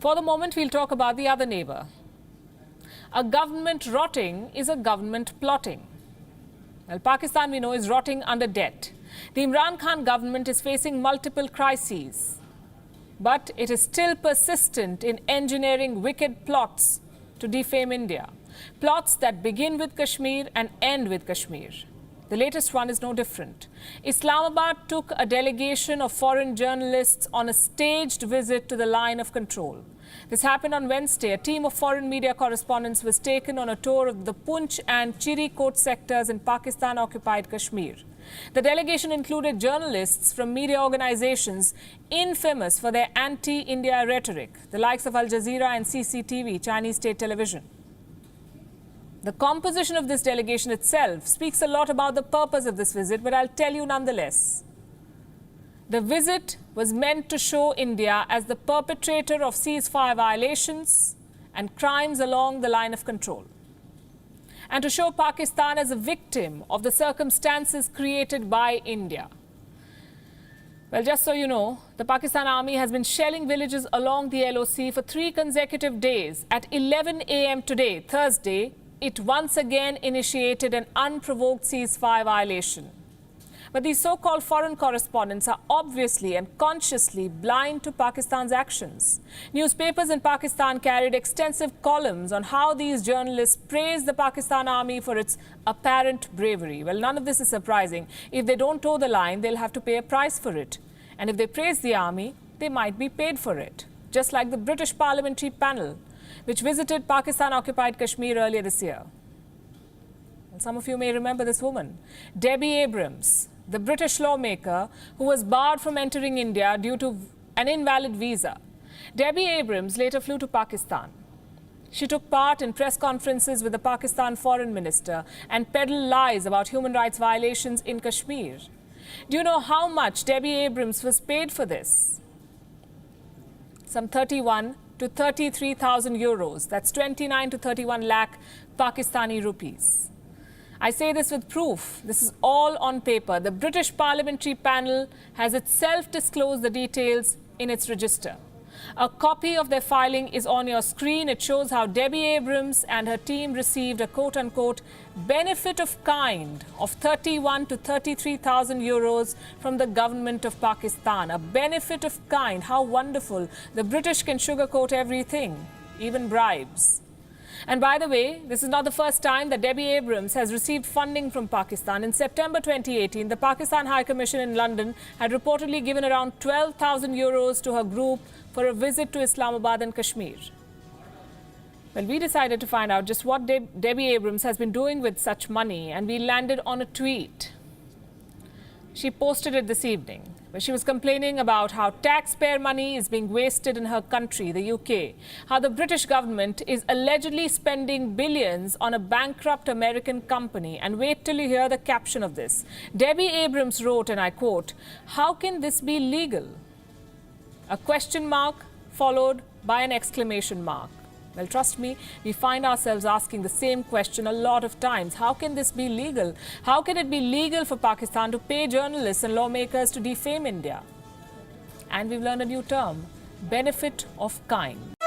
For the moment, we'll talk about the other neighbour. A government rotting is a government plotting. Well, Pakistan, we know, is rotting under debt. The Imran Khan government is facing multiple crises, but it is still persistent in engineering wicked plots to defame India. Plots that begin with Kashmir and end with Kashmir. The latest one is no different. Islamabad took a delegation of foreign journalists on a staged visit to the line of control. This happened on Wednesday. A team of foreign media correspondents was taken on a tour of the Poonch and Chirikot sectors in Pakistan-occupied Kashmir. The delegation included journalists from media organizations infamous for their anti-India rhetoric, the likes of Al Jazeera and CCTV, Chinese state television. The composition of this delegation itself speaks a lot about the purpose of this visit, but I'll tell you nonetheless. The visit was meant to show India as the perpetrator of ceasefire violations and crimes along the line of control, and to show Pakistan as a victim of the circumstances created by India. Well, just so you know, the Pakistan Army has been shelling villages along the LOC for 3 consecutive days. At 11 a.m. today, Thursday, it once again initiated an unprovoked ceasefire violation. But these so-called foreign correspondents are obviously and consciously blind to Pakistan's actions. Newspapers in Pakistan carried extensive columns on how these journalists praised the Pakistan Army for its apparent bravery. Well, none of this is surprising. If they don't toe the line, they'll have to pay a price for it. And if they praise the army, they might be paid for it. Just like the British parliamentary panel, which visited Pakistan-occupied Kashmir earlier this year. And some of you may remember this woman, Debbie Abrams, the British lawmaker who was barred from entering India due to an invalid visa. Debbie Abrams later flew to Pakistan. She took part in press conferences with the Pakistan foreign minister and peddled lies about human rights violations in Kashmir. Do you know how much Debbie Abrams was paid for this? Some 31 to 33,000 euros. That's 29 to 31 lakh Pakistani rupees. I say this with proof. This is all on paper. The British parliamentary panel has itself disclosed the details in its register. A copy of their filing is on your screen. It shows how Debbie Abrams and her team received a quote-unquote benefit of kind of 31 to 33,000 euros from the government of Pakistan. A benefit of kind. How wonderful. The British can sugarcoat everything, even bribes. And by the way, this is not the first time that Debbie Abrams has received funding from Pakistan. In September 2018, the Pakistan High Commission in London had reportedly given around 12,000 euros to her group for a visit to Islamabad and Kashmir. Well, we decided to find out just what Debbie Abrams has been doing with such money, and we landed on a tweet. She posted it this evening, where she was complaining about how taxpayer money is being wasted in her country, the UK, how the British government is allegedly spending billions on a bankrupt American company. And wait till you hear the caption of this. Debbie Abrams wrote, and I quote, "How can this be legal?" A question mark followed by an exclamation mark. Well, trust me, we find ourselves asking the same question a lot of times. How can this be legal? How can it be legal for Pakistan to pay journalists and lawmakers to defame India? And we've learned a new term, benefit of kind.